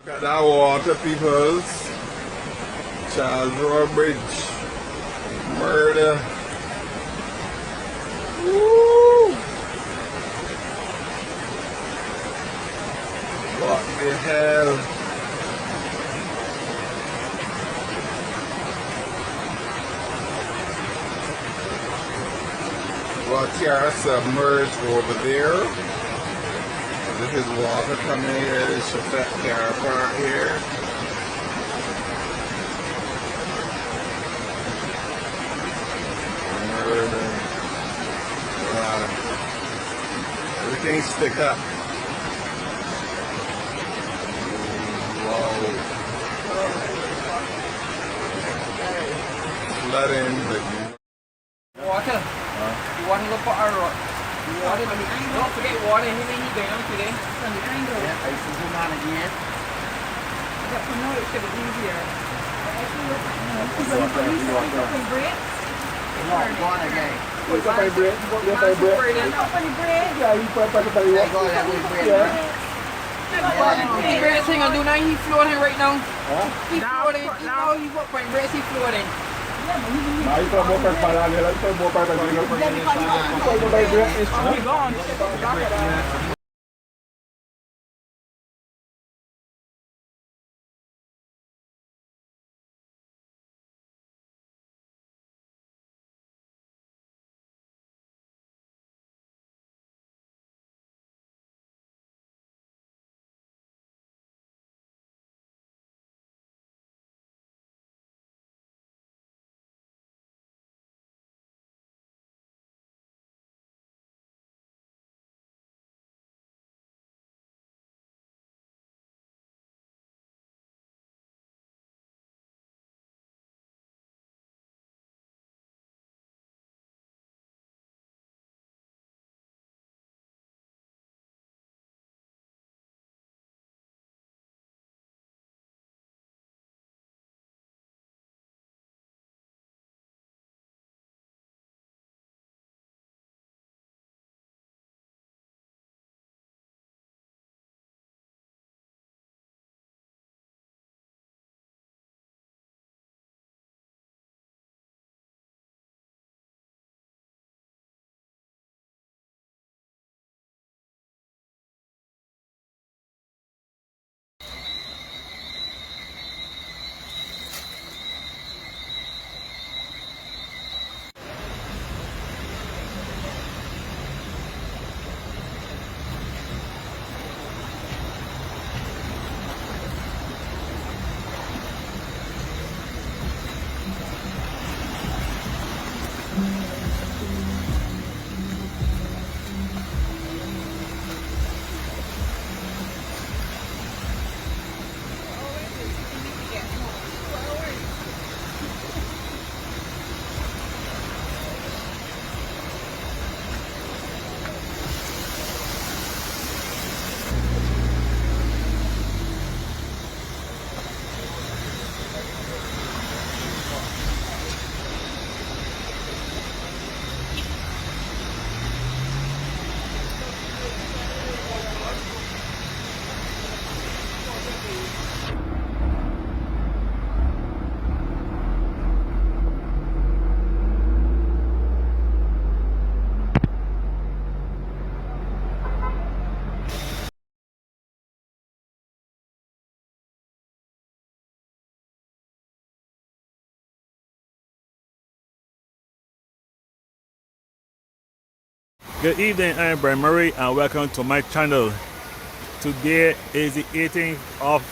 Got that water, peoples. Charles Rowe Bridge. Murder. Woo! What the hell? Watch here, submerged over there. This is water coming here. This is that car part here. Everything stick up. Whoa. Flooding. Water. You want to go for a road? Water. Don't forget water. He may need going today. From the angle. Yeah, I see him on again. But for now it should be easier. Open bread. No, go on again. What's up, my bread? Yes, my bread. Open bread. Yeah, you put up the They go that with bread. The bread thing I do now, he floating right now. Huh? He floating. Now he what point bread he floating. Nah, you put more per parallel. You put more per parallel. You my bread is gone. Good evening, I'm Brian Murray and welcome to my channel. Today is the 18th of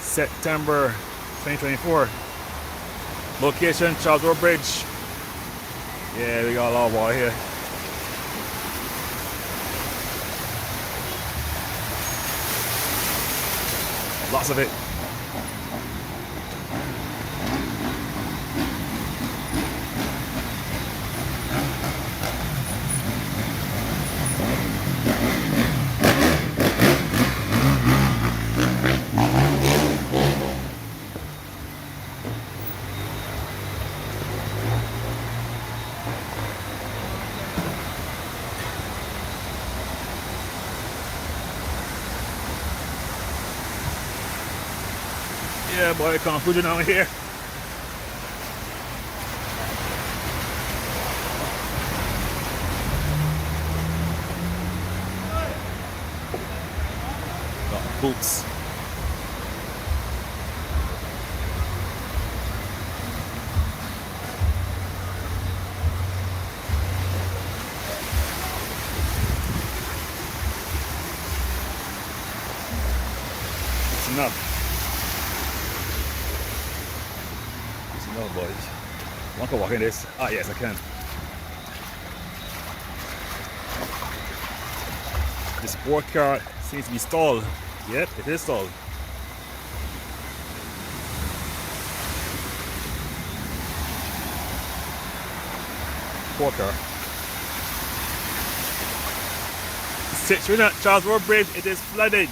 September 2024. Location Charles Rowe Bridge. Yeah, we got a lot of water here. Lots of it. Yeah, boy, confusion out here. Got boots. It's enough. It's enough, boys. Want to walk in this? Ah, yes, I can. The sport car seems to be stalled. Yep, it is stalled. Sport car. Situation at Charles Rowe Bridge, it is flooded.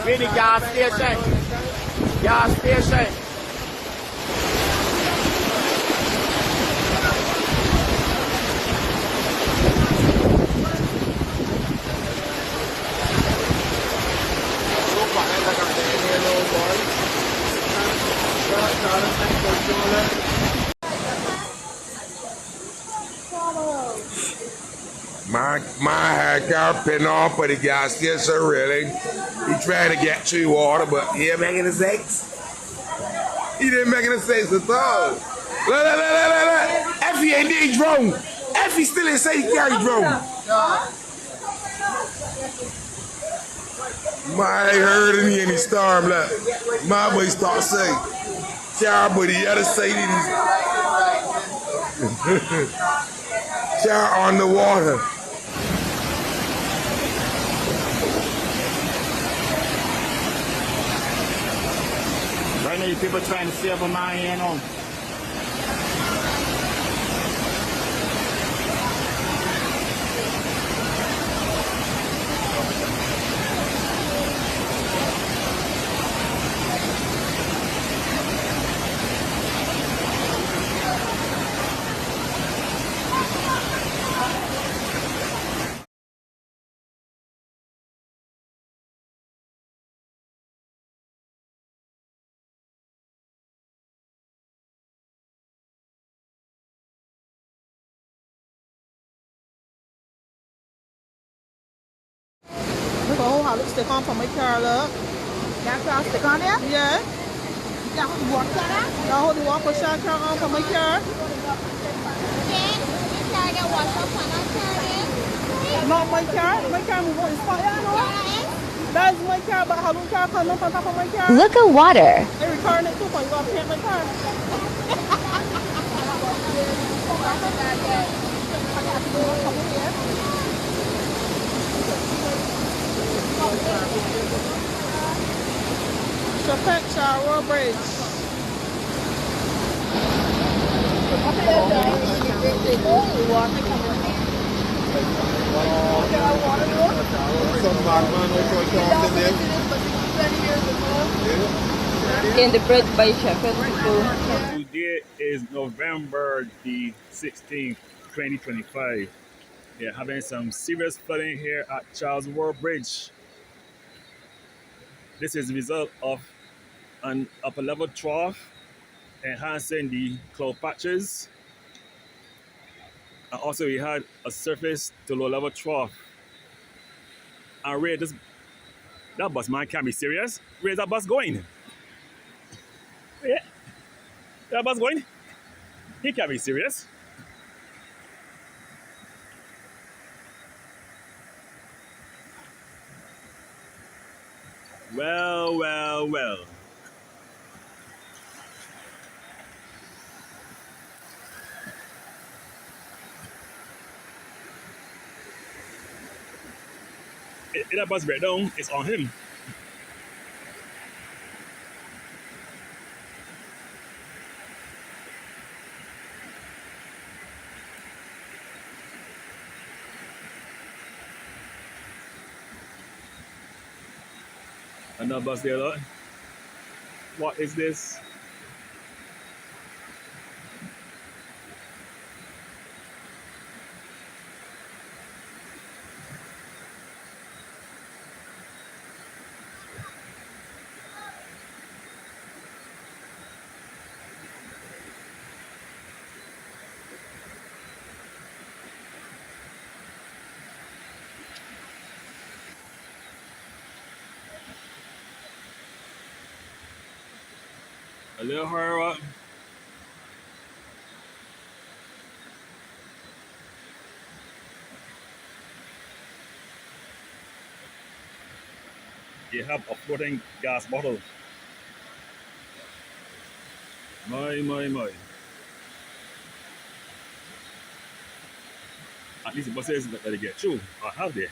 Really, gas station. Gas station. My had car pin off, but the guy still so really. He tried to get to water, but he ain't making a mistakes. He didn't make any mistakes at all. Look. Effie ain't did drone. Effie still ain't say he carry drone. My ain't heard any storm. Look, my boy start saying, "Child, but he had to say that he's child on the water." Right now, people trying to save a man, you know. Look at how lipstick on for my car, look. Got car stick on there? Yeah. Now hold the water there? Now hold the walker shot car on for my car. Not my car. My car move on the spot, you know? That's my car, but how long car come up on top of my car? Look at water. Every car in it too, you gotta paint my car. Chapet Rowe Bridge. In the bridge by Sheffield. Today is November the 16th, 2025. They're having some serious flooding here at Charles Rowe Bridge. This is the result of an upper level trough enhancing the cloud patches. And also we had a surface to low level trough. And Ray, that bus man can't be serious. Where's that bus going? Yeah. That bus going? He can't be serious. Well. If that bus break down, it's on him. Another bus there, look. What is this? A little higher up. You have a floating gas bottle. My. At least the buses that they get through are out there.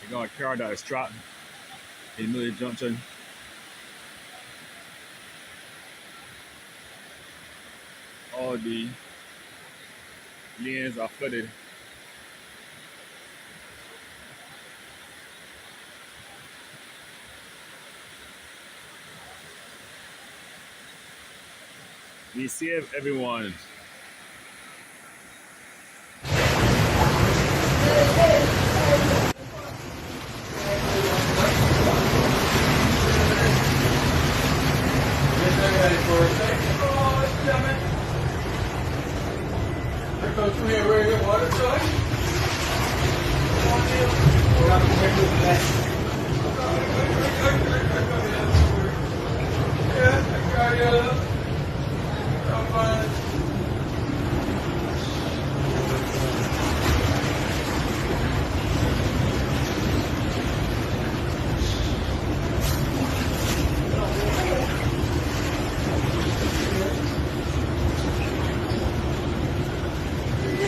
You got a car that is trapped in Millie Junction. All the lanes are flooded. We save everyone.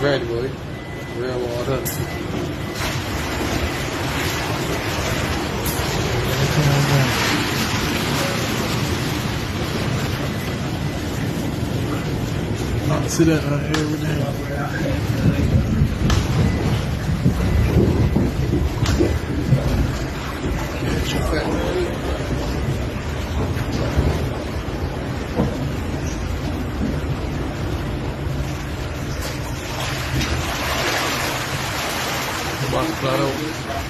Ready, boy. Real water. See that every day. Alrighty.